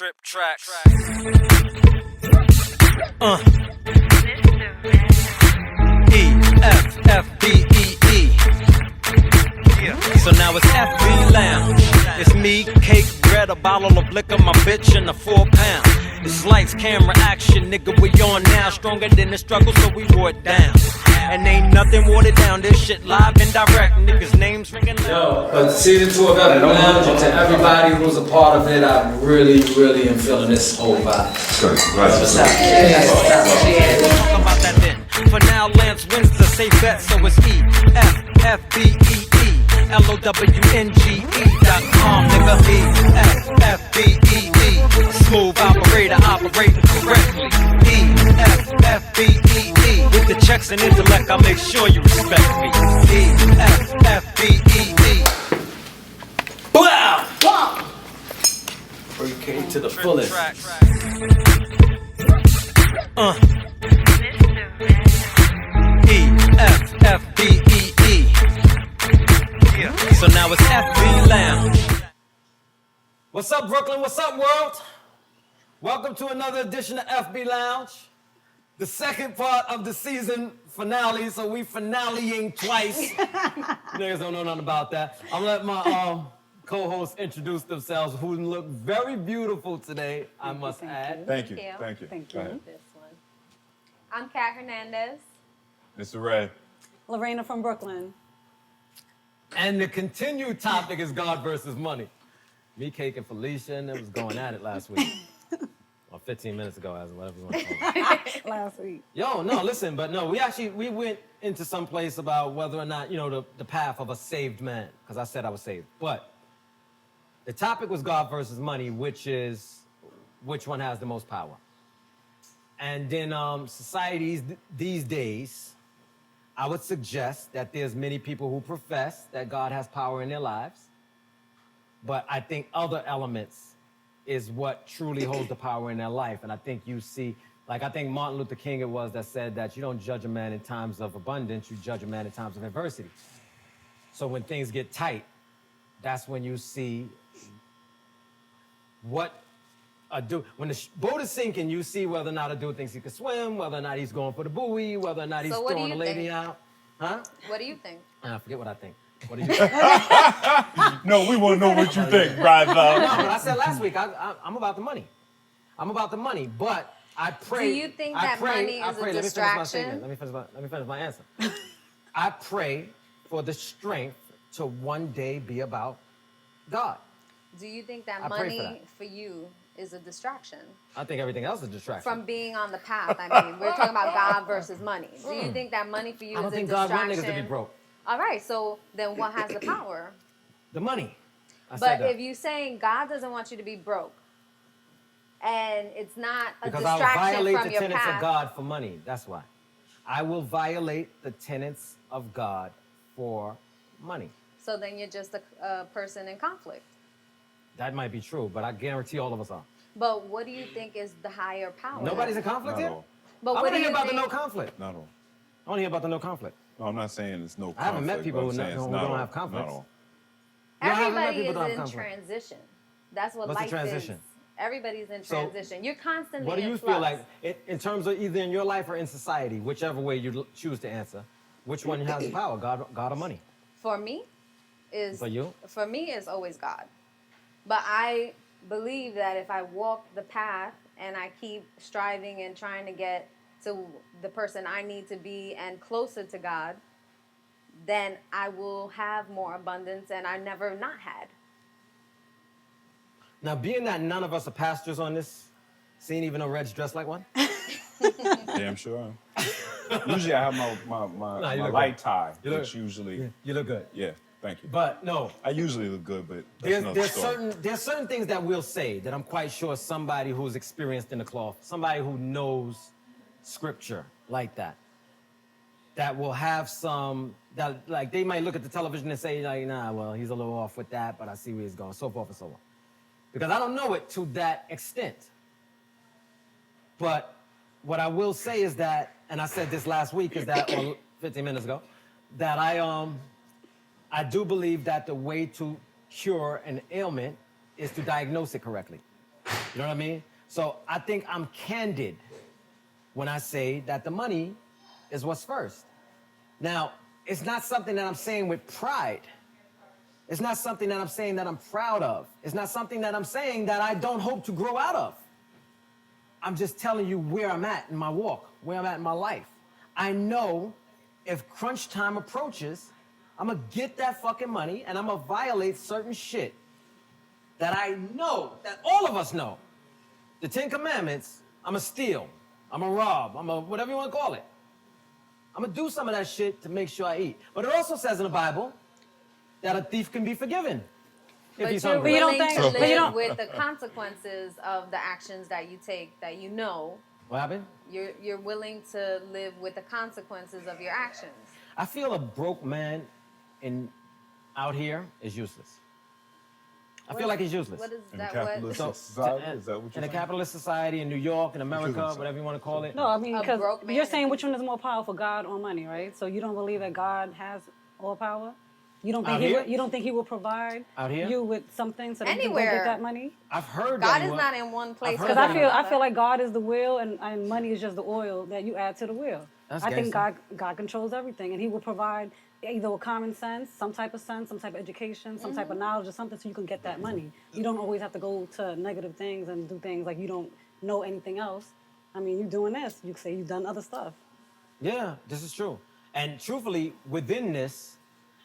Trip tracks. E-F-F-B-E-E. So now it's FB Lounge. It's me, cake, bread, a bottle of liquor, my bitch, and a 4-pound. It's lights, camera, action, nigga, we on now. Stronger than the struggle, so we wore it down. And ain't nothing watered down, this shit live and direct. Niggas' names ringing loud. But season 2 of FB Lounge, and to everybody who's a part of it, I really am feeling this whole vibe. What's up? Talk about that then. For now, Lance wins the safe bet, so it's E-F-F-B-E-E-L-O-W-N-G-E.com, nigga. E-F-F-B-E-E. Smooth operator, operating correctly. E-F-F-B-E-E. With the checks and intellect, I'll make sure you respect me. E-F-F-B-E-E. Wow! Hurricane to the fullest. E-F-F-B-E-E. So now it's FB Lounge. What's up, Brooklyn? What's up, world? Welcome to another edition of FB Lounge. The second part of the season finale, so we finaleing twice. Niggas don't know nothing about that. I'm gonna let my co-hosts introduce themselves, who look very beautiful today, I must add. Thank you. Thank you. Thank you. This one. I'm Kat Hernandez. Mr. Ray. Lorena from Brooklyn. And the continued topic is God versus money. Me, Cake, and Felicia, and it was going at it last week. Or 15 minutes ago, as whatever you want to call it. Last week. Yo, no, listen, but no, we went into some place about whether or not, the path of a saved man, because I said I was saved. But the topic was God versus money, which one has the most power. And in societies these days, I would suggest that there's many people who profess that God has power in their lives, but I think other elements is what truly holds the power in their life. And I think you see, like I think Martin Luther King it was that said that you don't judge a man in times of abundance, you judge a man in times of adversity. So when things get tight, that's when you see what a dude, when the boat is sinking, you see whether or not a dude thinks he can swim, whether or not he's going for the buoy, whether or not he's So what do throwing a you lady think? out. Huh? What do you think? I forget what I think. What do you think? No, we want to know what you think, brother. No, but I said last week, I'm about the money. I'm about the money, but I pray. Do you think that money is a distraction? Let me finish my answer. I pray for the strength to one day be about God. Do you think that I pray for money that. for you is a distraction I think everything else is a distraction. from being on the path? I mean, we're talking about God versus money. Do you think that money for you I don't is a think God distraction? wants niggas to be broke. All right, so then what has the power? The money. I said But that. if you're saying God doesn't want you to be broke, and it's not a Because I will distraction violate from the your tenets path, of God for money. That's why. I will violate the tenets of God for money. so then you're just a person in conflict. That might be true, but I guarantee all of us are. But what do you think is the higher power? Nobody's in conflict Not here? all. But I what want do to hear you about the think? no conflict. Not all. I want to hear about the no conflict. No, I'm not saying it's no conflict. I haven't met people but who I'm saying who it's don't not all. have conflicts. Not all. Yeah, I haven't met Everybody people that is have in conflict. transition. That's what What's the life transition? is. Everybody's in So, transition. You're constantly What do in you flux. feel like, in terms of either in your life or in society, whichever way you choose to answer, which one has the power, God or money? For me, is For you? For me, is always God. But I believe that if I walk the path and I keep striving and trying to get to the person I need to be and closer to God, then I will have more abundance and I never not had. Now, being that none of us are pastors on this scene, even though Red's dressed like one, Damn sure. Usually I have my you look light good. tie, You look- which usually, you look good. yeah, thank you. But no, I usually look good, but that's another there's story. certain things that we'll say that I'm quite sure somebody who's experienced in the cloth, somebody who knows scripture like that will have some, that like they might look at the television and say like, nah, well, he's a little off with that, but I see where he's going, so forth and so on. Because I don't know it to that extent. But what I will say is that, and I said this last week, is that, or 15 minutes ago, that I do believe that the way to cure an ailment is to diagnose it correctly. You know what I mean? So I think I'm candid when I say that the money is what's first. Now, it's not something that I'm saying with pride. It's not something that I'm saying that I'm proud of. It's not something that I'm saying that I don't hope to grow out of. I'm just telling you where I'm at in my walk, where I'm at in my life. I know if crunch time approaches, I'm gonna get that fucking money and I'm gonna violate certain shit that I know, that all of us know. The 10 Commandments, I'm gonna steal, I'm gonna rob, I'm gonna whatever you wanna call it. I'm gonna do some of that shit to make sure I eat. But it also says in the Bible that a thief can be forgiven if But he's you're hungry. you don't willing think- to but you live don't- with the consequences of the actions that you take, that you know. What happened? You're willing to live with the consequences of your actions. I feel a broke man out here is useless. I feel like he's useless. What is In that? capitalist What? society, is that what you're in a saying? capitalist society in New York, in America, gonna say? whatever you want to call it. No, I mean, A because broke man you're is saying which one is more powerful, God or money, right? So you don't believe that God has all power? You don't think Out here? you don't think he will provide Out here? you with something so that you can go Anywhere. get that money? I've heard God that he is wa- not in one place. heard Because that I feel like God is the wheel and money is just the oil that you add to the wheel. That's I think gangster. God controls everything, and He will provide either with common sense, some type of education, some type of knowledge, or something, so you can get that money. You don't always have to go to negative things and do things like you don't know anything else. I mean, you're doing this. You say you've done other stuff. Yeah, this is true. And truthfully, within this,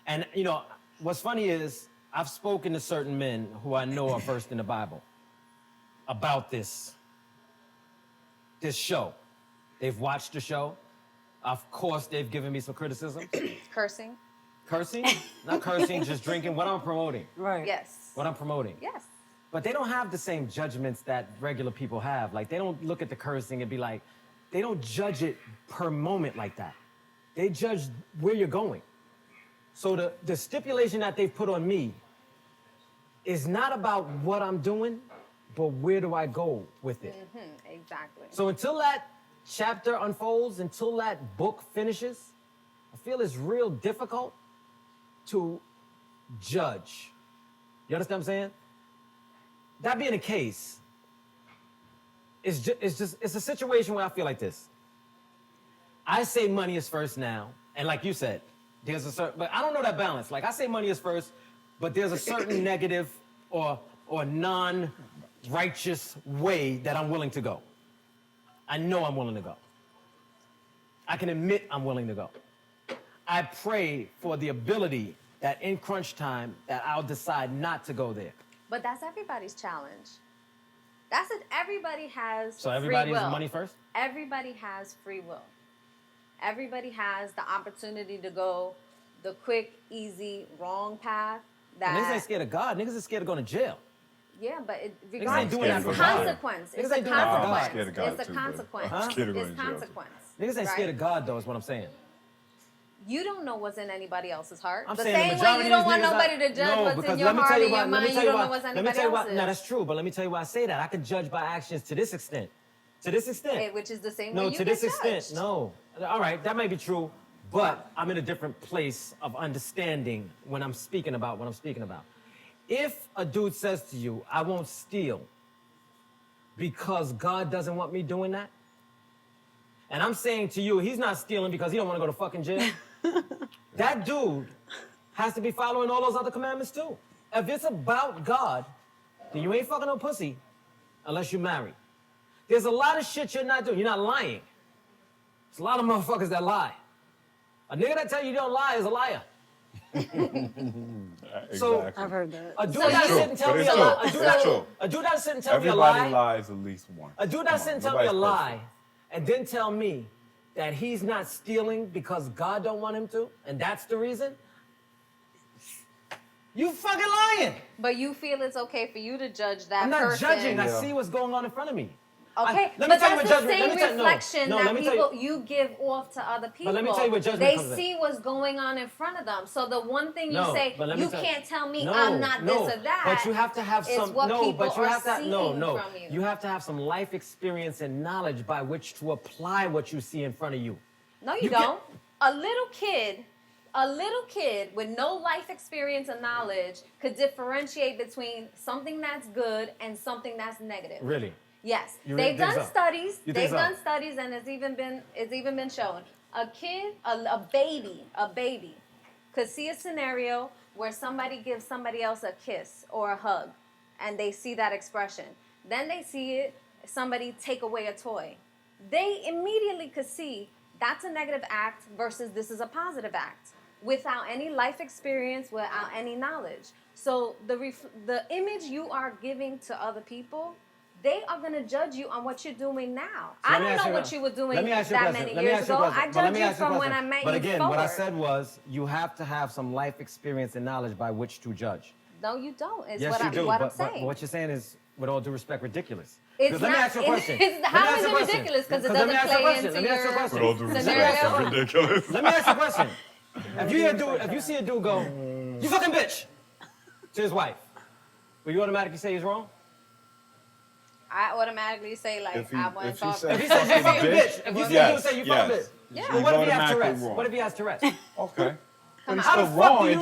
and you know, what's funny is I've spoken to certain men who I know are versed in the Bible about this show. They've watched the show. Of course, they've given me some criticism. Cursing. Cursing, not cursing, just drinking. What I'm promoting. Right. Yes. What I'm promoting. Yes. But they don't have the same judgments that regular people have. Like, they don't look at the cursing and be like, they don't judge it per moment like that. They judge where you're going. So the stipulation that they've put on me is not about what I'm doing, but where do I go with it? Exactly. So until that chapter unfolds, until that book finishes, I feel it's real difficult to judge. You understand what I'm saying? That being the case, it's a situation where I feel like this. I say money is first now, and like you said, there's a certain, but I don't know that balance. Like I say money is first, but there's a certain negative or non-righteous way that I'm willing to go. I know I'm willing to go. I can admit I'm willing to go. I pray for the ability that in crunch time that I'll decide not to go there. But that's everybody's challenge. That's it. Everybody has So everybody free is will. money first? Everybody has free will. Everybody has the opportunity to go the quick, easy, wrong path. Niggas ain't That scared of God. Niggas is scared of going to jail. yeah, but it, ain't regardless, doing that it's for a God. consequence. Niggas It's a ain't doing that for God. consequence. I'm scared of God It's a too, but consequence. I'm scared of going It's to jail. consequence. Niggas ain't scared of right? God though, is what I'm saying. You don't know what's in anybody else's heart. I'm the saying same the way majority you don't of want these niggas nobody to judge what's because in your let me heart tell you and your why- let me mind. tell You you don't why- know what's let me anybody tell you why- else's. No, that's true, but let me tell you why I say that. I can judge by actions to this extent. To this extent. Okay, which is the same way No, you to get this extent, judged. no. All right, that may be true, but I'm in a different place of understanding when I'm speaking about what I'm speaking about. If a dude says to you, I won't steal because God doesn't want me doing that, and I'm saying to you, he's not stealing because he don't want to go to fucking jail, that dude has to be following all those other commandments too. If it's about God, then you ain't fucking no pussy unless you're married. There's a lot of shit you're not doing. You're not lying. There's a lot of motherfuckers that lie. A nigga that tell you don't lie is a liar. So- Exactly. I've heard that. A dude So that you- sit and tell But me it's a true. lie. But it's true. A dude that sit and tell me a Everybody lie. lies at least once. A dude that Come sit on, and tell me a nobody's lie, perfect. and then tell me that he's not stealing because God don't want him to, and that's the reason. You fucking lying. But you feel it's okay for you to judge that I'm not person. judging. I Yeah. see what's going on in front of me. Okay, let me but tell you that's what the judgment- same let me tell- no, reflection no, that let me tell people you give off to other people. let me tell you what judgment they comes in. see what's going on in front of them. So the one thing you No, say, but let me you tell- can't tell me No, I'm not no, this or that. But you have to have is some. what No, people but you are have to. No, seeing no. from you. You have to have some life experience and knowledge by which to apply what you see in front of you. No, you You can't- don't. A little kid, a little kid with no life experience and knowledge could differentiate between something that's good and something that's negative. Really? Yes, You they've think done so? studies. You think They've so? done studies, and it's even been shown. A kid, a baby, could see a scenario where somebody gives somebody else a kiss or a hug, and they see that expression. Then they see it, somebody take away a toy. They immediately could see that's a negative act versus this is a positive act, without any life experience, without any knowledge. So the image you are giving to other people, they are going to judge you on what you're doing now. I don't know what you were doing that many years ago. I judge you from when I met you But again, forward. what I said was you have to have some life experience and knowledge by which to judge. No, you don't. Is Yes, what you I'm do. what but, I'm saying. But what you're saying is, with all due respect, ridiculous. It's 'Cause let me not- ask you a question. how Let me is ask you it a question. ridiculous? 'Cause it Let me doesn't ask you a play question. into Let me ask you a your question. With all due respect, scenario. that's ridiculous. Let me ask you a question. If you see a dude go, "You fucking bitch," to his wife, will you automatically say he's wrong? I automatically say like If he- I want if to he talk. said- If he says you fucking Bitch. bitch, if you see a dude say you fucking bitch, Yeah. well, what if he has automatically Tourette's? wrong. What if he has Tourette's? Okay. But it's How the still fuck wrong. do you It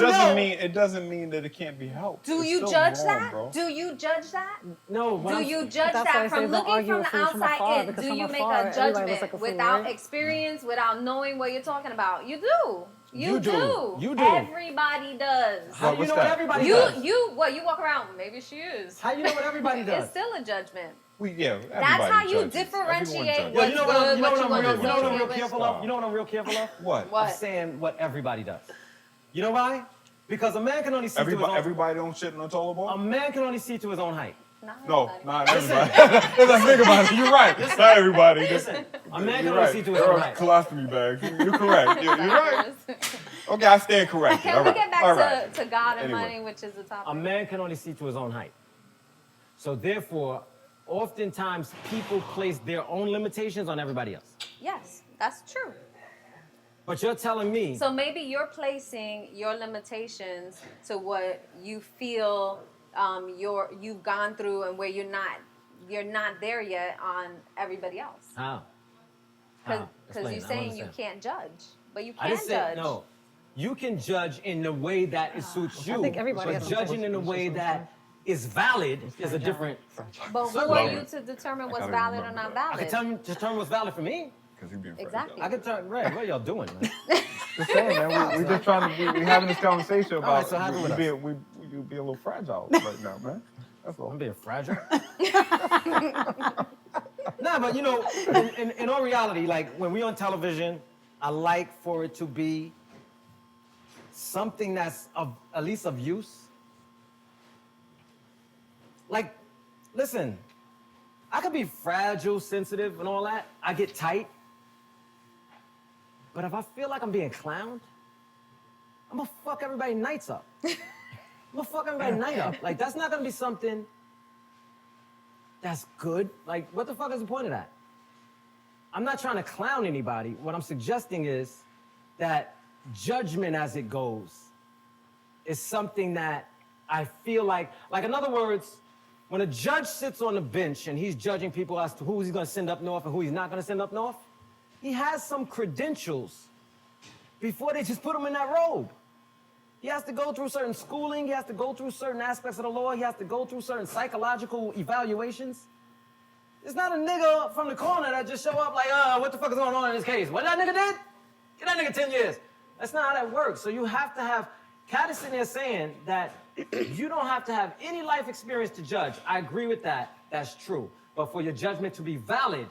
doesn't know? mean that it can't be helped. Do It's you still judge wrong, that? bro. Do you judge that? No. what Do I'm- you judge That's why I that say from don't looking argue from with the food from outside afar, in? because Do from you make afar, a everybody looks judgment like a fool, without right? experience, without knowing what you're talking about? You do. You do. You do. Everybody does. How do you What's know what that? everybody You does? you walk around. Maybe she is. How you know what everybody does? It's still a judgment. Everybody That's how you judges. differentiate Everyone Yo, what's you know good, what I'm, what you I'm want real, to you know what I'm real associate with. careful of? You know what I'm real careful of? What? What? I'm saying what everybody does. You know why? Because a man can only see to his own. Everybody don't shit in a toilet bowl? A man can only see to his own height. No, everybody. not everybody. As I think about it, you're right. Not everybody. Listen, a man can You're only right. see to his There own are height. colostomy bags. You're correct. You're right. Okay, I stand corrected. Can All we right. get back All right. to God and Anyway. money, which is the topic? A man can only see to his own height. So therefore, oftentimes people place their own limitations on everybody else. Yes, that's true. But you're telling me, So maybe you're placing your limitations to what you feel you've gone through and where you're not there yet on everybody else. how? Because Explain. you're I don't saying you understand. can't judge, but you I can didn't say judge. no. You can judge in the way that it suits you. think everybody but has a judging choice. in a way that is valid is a different. But who Certainly. are you to determine what's gotta valid or remember not that. I can valid? determine what's valid for me. Because you're being Exactly. I can tell. Red, what y'all doing, man? Just saying, man. We're just trying to. We're having this conversation All right, about so have it with you be a little fragile right now, man. That's all. I'm being fragile. Nah, but you know, in all reality, like when we on television, I like for it to be something that's of at least of use. Like, listen, I could be fragile, sensitive, and all that. I get tight. But if I feel like I'm being clowned, I'm gonna fuck everybody nights up. I'm gonna fuck everybody night up. Like, that's not gonna be something that's good. Like, what the fuck is the point of that? I'm not trying to clown anybody. What I'm suggesting is that judgment as it goes is something that I feel like in other words, when a judge sits on the bench and he's judging people as to who he's gonna send up north and who he's not gonna send up north, he has some credentials before they just put him in that robe. He has to go through certain schooling, he has to go through certain aspects of the law, he has to go through certain psychological evaluations. It's not a nigga from the corner that just show up like, what the fuck is going on in this case? What that nigga did? Get that nigga 10 years. That's not how that works. So you have to have, Kat is sitting there saying that you don't have to have any life experience to judge. I agree with that. That's true. But for your judgment to be valid,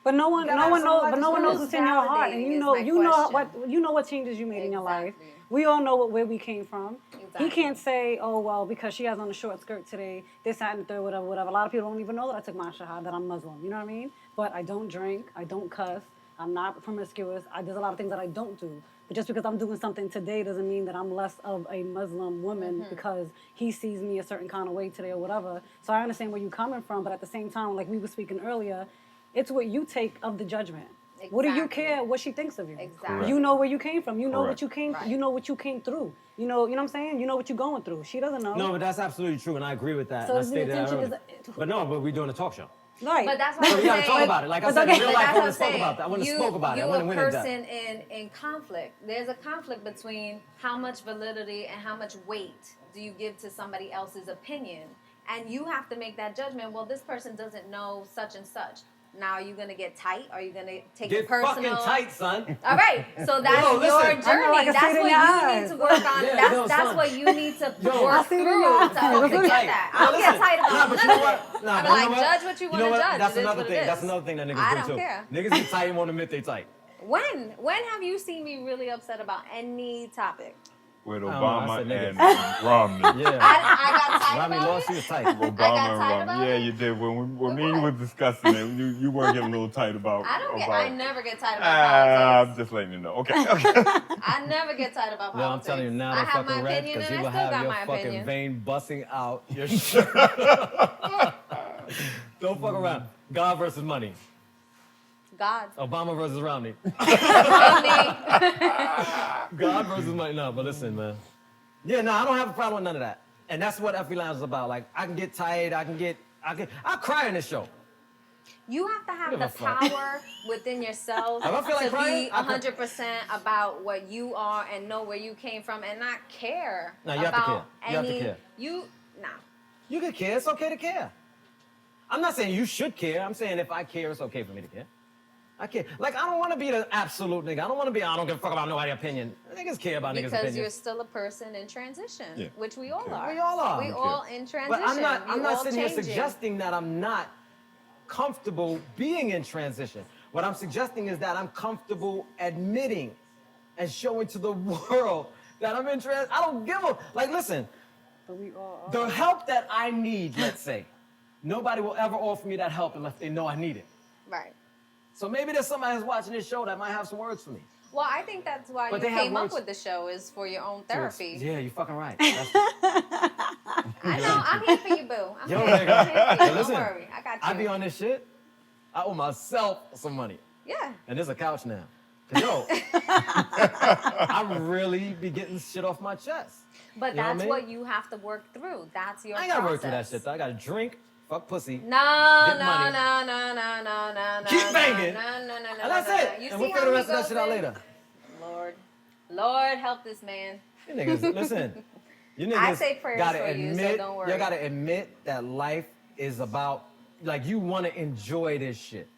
But no one, gotta no have one some knows. life But no one knows experience. what's in your heart, and Validating you know, is my you know question. what changes you made in your life. Exactly. We all know where we came from. Exactly. He can't say, oh well, because she has on a short skirt today, this, that, and the third, whatever, whatever. A lot of people don't even know that I took my shahad, that I'm Muslim. You know what I mean? But I don't drink, I don't cuss, I'm not promiscuous. There's a lot of things that I don't do. But just because I'm doing something today doesn't mean that I'm less of a Muslim woman because he sees me a certain kind of way today or whatever. So I understand where you're coming from, but at the same time, like we were speaking earlier, it's what you take of the judgment. What do you Exactly. care what she thinks of you? Exactly. You know where you came from. You know Correct. what you came. Right. You know what you came through. You know what I'm saying. You know what you're going through. She doesn't know. no, but that's absolutely true, and I agree with that. So and I the stated that intention earlier. is- But no, but we're doing a talk show. Right. But that's what So I'm we gotta saying. talk about it. Like I But said, okay. in real But life, I that's what I'm wouldn't spoke saying. about that. I wouldn't have spoke about it. I You wouldn't a went into that. person in conflict. There's a conflict between how much validity and how much weight do you give to somebody else's opinion, and you have to make that judgment. Well, this person doesn't know such and such. Now, are you gonna get tight? Are you gonna take Get it personal? fucking tight, son. All right, so that's Yo, your listen. I know, journey. I can see That's it in what your you eyes. need to work on. Yeah, yo, That's son. what you need to Yo, work I see it in through your eyes. to get Listen. that. I don't get tight about Nah, but none you know of what? it. Nah, I'm but you like, know what? judge what you want to what? judge. That's It is another what it thing. is. That's another thing that I niggas don't do too. care. Niggas get tight and won't admit they tight. When have you seen me really upset about any topic? With know, I Obama said nigga. and Romney. Yeah. I got tight Romney about lost, it. he was tight. Obama tight and Romney. about Yeah, it? you did. When With me and you what? was discussing it, you were getting a little tight about. I don't get. about I never get tight about I'm politics. just letting you know. Okay. Okay. I never get tight about No, I'm politics. telling you now, I they're have my fucking red opinion because and he I will still have got your my fucking opinion. vein busting out your shirt. Don't fuck around. God versus money. God. Obama versus Romney. Romney. God versus money. No, but listen, man. Yeah, no, I don't have a problem with none of that. And that's what FB Lounge is about. Like, I can get tired. I'll cry in this show. You have to have Give the a fuck. power within yourself If I feel like to crying, be I can- 100% about what you are and know where you came from and not care No, you have to about care. You have to any. care. Nah. You can care. It's okay to care. I'm not saying you should care. I'm saying if I care, it's okay for me to care. I care. Like, I don't want to be the absolute nigga. I don't want to be, I don't give a fuck about nobody's opinion. Niggas care about niggas' Because opinions. you're still a person in transition, Yeah. which we all Okay. are. We all are. We Okay. all in transition. But I'm You not all sitting here changing. suggesting that I'm not comfortable being in transition. What I'm suggesting is that I'm comfortable admitting and showing to the world that I'm in transition. I don't give a, like, listen, But we all are. the help that I need, let's say, nobody will ever offer me that help unless they know I need it. Right. So maybe there's somebody who's watching this show that might have some words for me. Well, I think that's why But you they have came up words- with the show is for your own therapy. Yeah, you're fucking right. That's- I know. I'm here for you, boo. I'm Yo, here. nigga. I'm here for you. Listen, Don't worry. I got you. I be on this shit. I owe myself some money. Yeah. And there's a couch now. 'Cause, yo, I really be getting shit off my chest. But You know what I that's mean? what you have to work through. That's your I ain't gotta process. work through that shit though. I gotta drink, fuck pussy. No, Get no, money. no. Keep banging. No. And that's it. You And see we'll how figure the he rest of that goes shit out in? later. Lord, help this man. You niggas, listen. You niggas I say prayers gotta for you, so admit, don't worry. you gotta admit that life is about, like, you wanna enjoy this shit.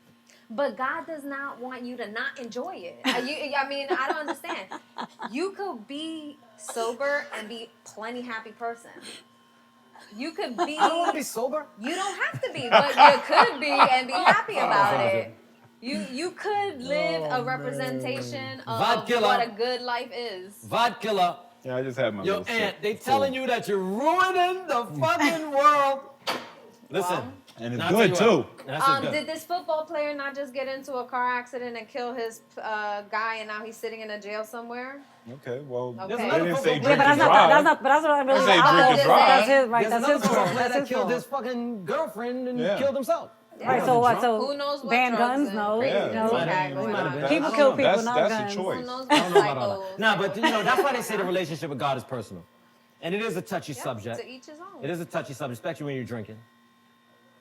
But God does not want you to not enjoy it. I mean, I don't understand. You could be sober and be plenty happy person. You could be. I don't wanna be sober. You don't have to be, but you could be and be happy about it. You could live a representation of Vodkilla. what a good life is. Vodkilla. Yeah, I just had my Yo, little aunt, sip. they telling you that you're ruining the fucking world. Listen. Well, And it's now I'll tell good you too. what, that's just good. Did this football player not just get into a car accident and kill his guy, and now he's sitting in a jail somewhere? Okay, well, There's they another didn't football say player- drink Yeah, but and that's not drive. that's not but that's not really They say the drink and outlaw. drive. That's his right. There's That's another his football fault. player That's that his killed fault. his fucking girlfriend and Yeah. killed himself. Right. He So wasn't what? drunk. So Who knows what ban drugs guns? and No. crazy Yeah. No. things Might got have- going might have on? been. People I kill don't know. people, That's not a guns. choice. Who knows I what don't know about all cycles? that. Nah, but you know, that's why they say the relationship with God is personal. And it is a touchy Yeah, subject. to each his own. It is a touchy subject, especially when you're drinking.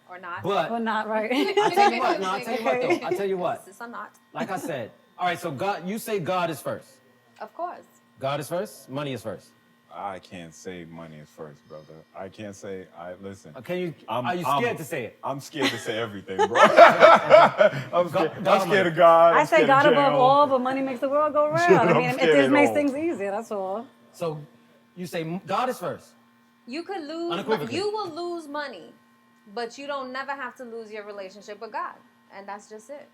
Or not. But Well, not right. I tell you what, no, I tell you what though. I tell you what. This is not. Like I said, all right, so God, you say God is first. Of course. God is first, money is first. I can't say money is first, brother. I can't say. Listen. Can you? I'm- Are you I'm- scared to say it? I'm scared to say everything, bro. I'm scared of God. I I'm say scared God of above jail. all, but money makes the world go round. I I'm mean, it scared just of makes all. things easier. That's all. So you say God is first. You could lose. Unequivocally. You will lose money, but you don't never have to lose your relationship with God, and that's just it.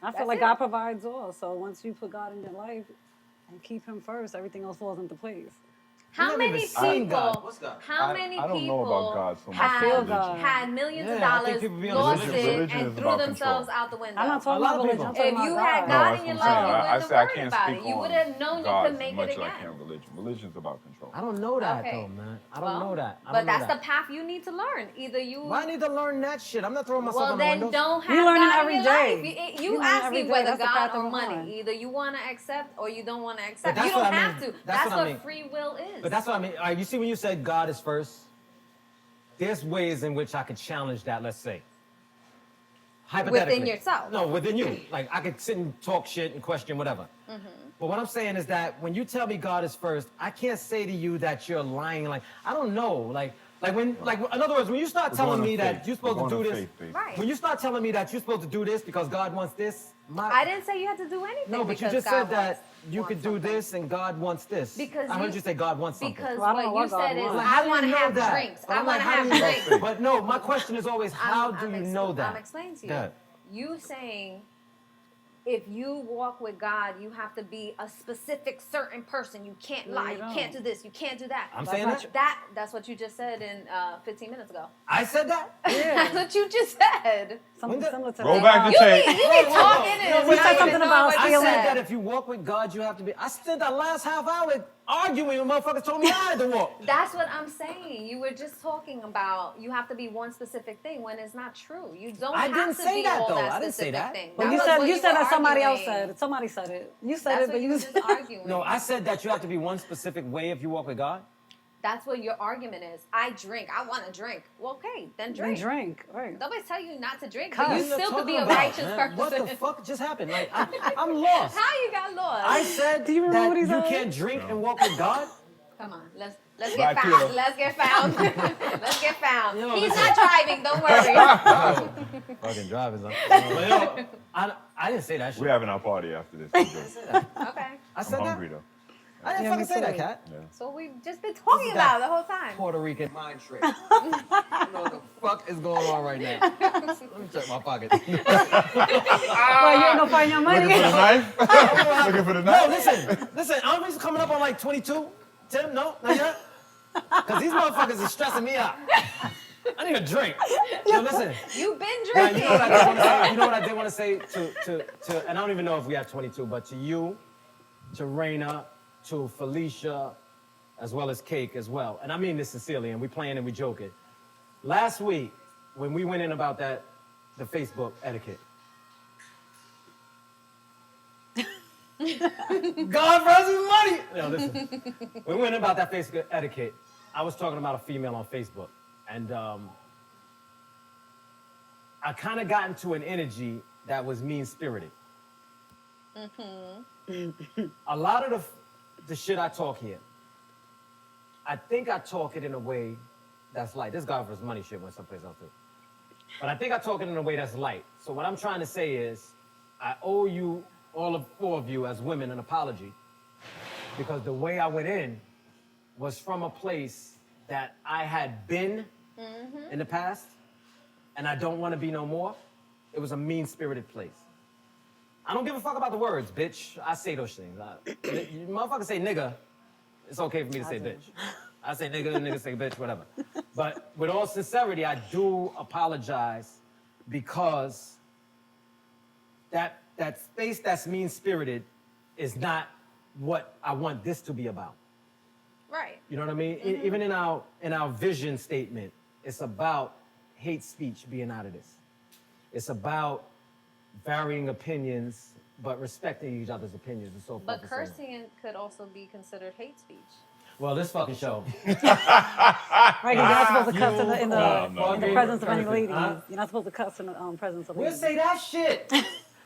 I feel That's like it. God provides all. So once you put God in your life and keep Him first, everything else falls into place. How never many even seen God. people? What's God? How many I don't people know about God so much. I feel have God. had millions of Yeah, I think dollars, people be on lost religion. it, Religion and is threw about themselves control. out the window? I'm not talking A lot about of religion. people. I'm talking If you about had God. God that's in your what I'm life, you saying. I wouldn't have say I worried can't about speak it. You on would have known you God could as make much it as I again. can religion. Religion's about control. I don't know that Okay. though, man. I don't Well, know that. I But don't know that's that. the path you need to learn. Either you. Why I need to learn that shit? I'm not throwing myself Well, on the then windows. don't have You learn it God every in your day. life. You You learn it asking every day. whether That's the God path or of money. life. Either you want to accept or you don't want to But accept. that's You don't what I have mean. to. That's That's what I what mean. free will is. But that's what I mean. All right, you see when you said God is first, there's ways in which I could challenge that, let's say. Hypothetically. Within yourself. No, within you. Like, I could sit and talk shit and question whatever. But what I'm saying is that when you tell me God is first, I can't say to you that you're lying. Like, I don't know. Like in other words, when you start telling going me on that faith. you're supposed We're to do going on this, faith, baby. Right. when you start telling me that you're supposed to do this because God wants this, I didn't say you had to do anything. no, but you because just God said that wants- you wants could do something. this and God wants this. Because I heard you say God wants something. Because Well, I don't know what you what God said is, wants. Like, how I do want to you know have that? drinks. But I I'm want like, to how have do you know? drinks. But no, my question is always, how do you know that? I'm explaining to you. Go ahead. You saying if you walk with God, you have to be a specific certain person. You can't No, lie. you You can't do don't. this. You can't do that. I'm That's saying not that. That's what you just said in 15 minutes ago. I said that. That's what you just said. Something When the- similar to Roll that. back the You tape. be talking and No, it's wait, not said even something knowing about what you I feeling. said said. that if you walk with God, you have to be. I spent the last half hour arguing with motherfuckers told me I had to walk. That's what I'm saying. You were just talking about you have to be one specific thing when it's not true. You don't I have didn't to say be that, all though. that I didn't say specific that. thing. But That you was said what you said were that somebody else arguing. said it. Somebody said it. You said That's it, what but you you were just arguing. No, I said that you have to be one specific way if you walk with God. That's what your argument is. I drink. I want to drink. Well, okay, then then drink. drink. Right. Nobody's telling you not to drink, Cuss. but you What are still could be talking a about, righteous man? person. What the fuck just happened? Like, I'm lost. How you got lost? I said Do you remember that what he you said? can't drink and walk with God. Come on, let's get Black found. killer. Let's get found. Let's get found. Yo, He's listen. not driving. Don't worry. Fucking drivers, huh? But yo, I didn't say that shit. We're having our party after this. I'm good. Okay, I said I'm that. hungry though. I didn't Yeah, fucking me say that, too. Cat. Yeah. so we've just been talking This is about that it the whole time. Puerto Rican mind trick. I don't know what the fuck is going on right now. Let me check my pocket. Well, you ain't gonna find your money. Looking for the knife? Looking for the No, knife? listen. Aren't we coming up on like 22? Tim, no, not yet. Because these motherfuckers are stressing me out. I need a drink. Yo, listen. You've been Now, drinking. you know what I did want to say? You know what I did want to say to, and I don't even know if we have 22, but to you, to Raina, to Felicia, as well as Cake as well. And I mean this sincerely, and we playing and we joking. Last week, when we went in about the Facebook etiquette. God versus money. No, listen. We went in about that Facebook etiquette. I was talking about a female on Facebook, and I kind of got into an energy that was mean-spirited. A lot of the shit I talk here, I think I talk it in a way that's light. This God versus money shit went someplace else too. But I think I talk it in a way that's light. So what I'm trying to say is, I owe you, all of four of you as women, an apology. Because the way I went in was from a place that I had been in the past, and I don't want to be no more. It was a mean-spirited place. I don't give a fuck about the words, bitch. I say those things. You motherfuckers say nigga, it's okay for me to say bitch. I say nigga say bitch, whatever. But with all sincerity, I do apologize because that space that's mean-spirited is not what I want this to be about. Right. You know what I mean? Even in our vision statement, it's about hate speech being out of this. It's about varying opinions, but respecting each other's opinions and so forth. But and so on. cursing could also be considered hate speech. Well, this fucking show. Right, 'cause you're not supposed to cuss in No. the presence of any Cursing, ladies. huh? You're not supposed to cuss in the presence of We'll ladies. say that shit.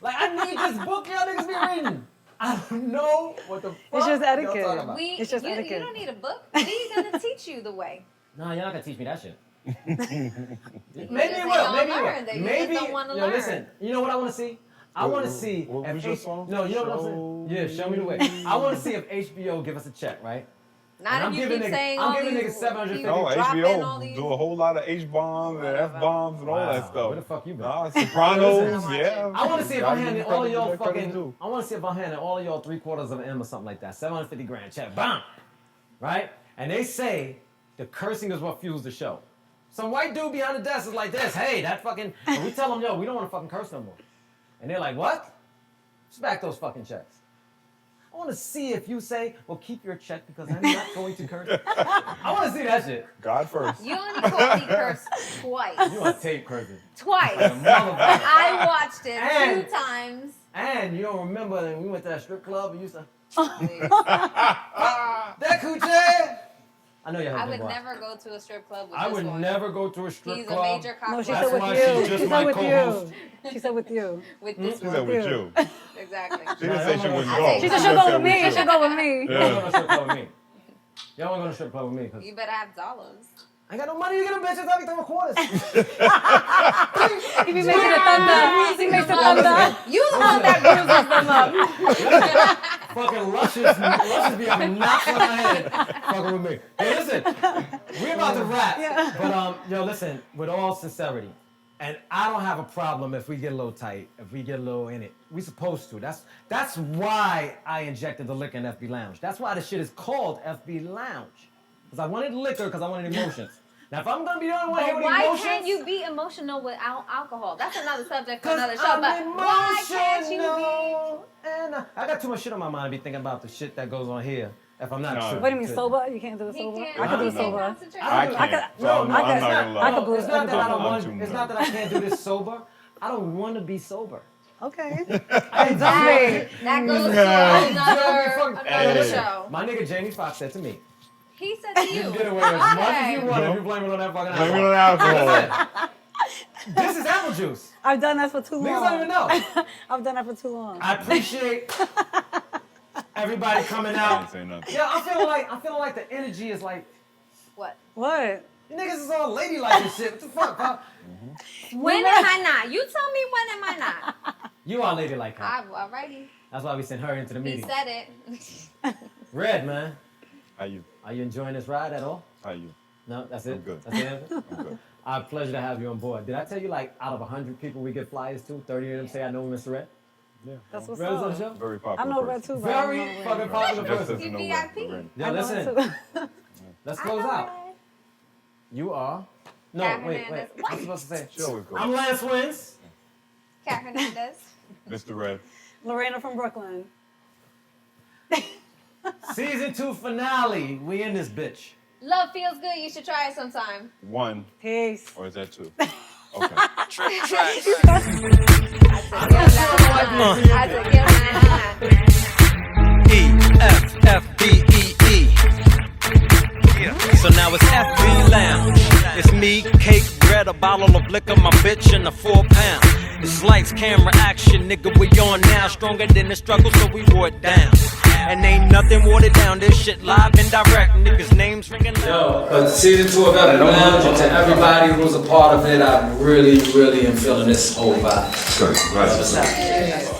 Like, I need this book y'all niggas be reading. I don't know what the fuck It's just y'all etiquette. talking about. It's just you etiquette. don't need a book. We're gonna teach you the way. No, you're not gonna teach me that shit. Maybe just it ain't will. gonna Maybe learn it that. will. You Maybe. just don't wanna Yo, learn. listen. You know what I want to see? I want to What- see what if was your song? No, you know what I'm saying? Yeah, show me the way. I want to see if HBO give us a check, right? Not And if I'm you giving keep niggas- saying I'm all giving these, niggas 750. keep No, dropping all HBO these. do a whole lot of H-bombs and F-bombs and all Wow. that stuff. Where the fuck you been? Nah, Sopranos, Listen. yeah. I want to see if Gotta I'm give handing you all of credit y'all where credit's fucking. due. I want to see if I'm handing all of y'all 3/4 of an M or something like that. 750 grand check. Bam! Right? And they say the cursing is what fuels the show. Some white dude behind the desk is like this. Hey, that fucking. And we tell them, yo, we don't want to fucking curse no more. And they're like, what? Just back those fucking checks. I want to see if you say, well, keep your check because I'm not going to curse. I want to see that shit. God first. You only caught me curse twice. You on tape cursing. Twice. Like a motherfucker. I watched it And- 2 times. And you don't remember when we went to that strip club and you used to. That coochie! I know you have I a big would watch. never go to a strip club with I this would one. never go to a strip He's club. a major cock No, she That's said with why you. she's She just said my with co-host. you. She said with you. With this She one. said with you. Exactly. She didn't say she wouldn't I go. said She just said she'll go with with me. you. She'll go with me. Y'all want to go to a strip club with me? Y'all want to go to a strip club with me? Cause You better have dollars. I ain't got no money to get them bitches. I be throwing quarters. He be making the thunder. He makes the thunder. You the one that bruises them up. Fucking luscious be having knocks on my head. Fucking with me. Hey, listen, we're about to wrap. But yo, listen, with all sincerity, and I don't have a problem if we get a little tight, if we get a little in it. We supposed to. That's why I injected the liquor in FB Lounge. That's why the shit is called FB Lounge. Because I wanted liquor, because I wanted emotions. Now, if I'm gonna be the only one here But with why emotions, can't you be emotional without alcohol? That's another subject for 'cause another show. I'm But why can't you be? emotional, and I got too much shit on my mind to be thinking about the shit that goes on here. If I'm not No. true. What do you mean, sober? You can't do it He sober? can't. I can do he it can't sober. concentrate. I I can't. could- So I'm not gonna I lie. could believe It's not that I don't I'm want. too It's not that I can't do this sober. I don't want to be sober. Okay. That goes to another Hey. show. My nigga Jamie Foxx said to me, He said to "You you. can get away as much as you Okay. want if you blame it on that fucking Blame it alcohol." on alcohol. This is apple juice. I've done that for too Niggas don't even long. know. I've done that for too long. I appreciate everybody coming I out. didn't say nothing. Yeah, I feel like the energy is like, What? What? you niggas is all ladylike and shit. What the fuck, pal? When am I not? You tell me when am I not? You are ladylike, huh? Alrighty. That's why we sent her into the He meeting. said it. Red, man, How you? are you enjoying this ride at all? How you? No, that's it. I'm good. That's the answer. I'm good. I have pleasure to have you on board. Did I tell you, like, out of 100 people we get flyers to, 30 of them say I know Mr. Red? Yeah. That's what's Red is on the up. show? Very I popular. know Red person. too, but I don't Very know Red. fucking popular Just person. doesn't know VIP. Red. Red. Yo, I know listen, Red too. let's I close know out. Red. You are. No, Kat wait. Hernandez. What was I supposed to say? She always goes. I'm Lance Wins. Kat Hernandez. Mr. Red. Lorena from Brooklyn. Season 2 finale. We in this bitch. Love feels good. You should try it sometime. 1 Peace. or is that 2? Okay. I said, E-F-F-B-E-E. So now it's FB Lounge. It's me, cake, bread, a bottle of liquor, my bitch, and a 4-pound. It's lights, camera, action, nigga, we on now. Stronger than the struggle, so we wore it down. And ain't nothing watered down, this shit live and direct. Niggas' names ringing loud. But season 2 of FB Lounge, and to everybody who's a part of it, I really, really am feeling this whole vibe. Good. Right. What's up?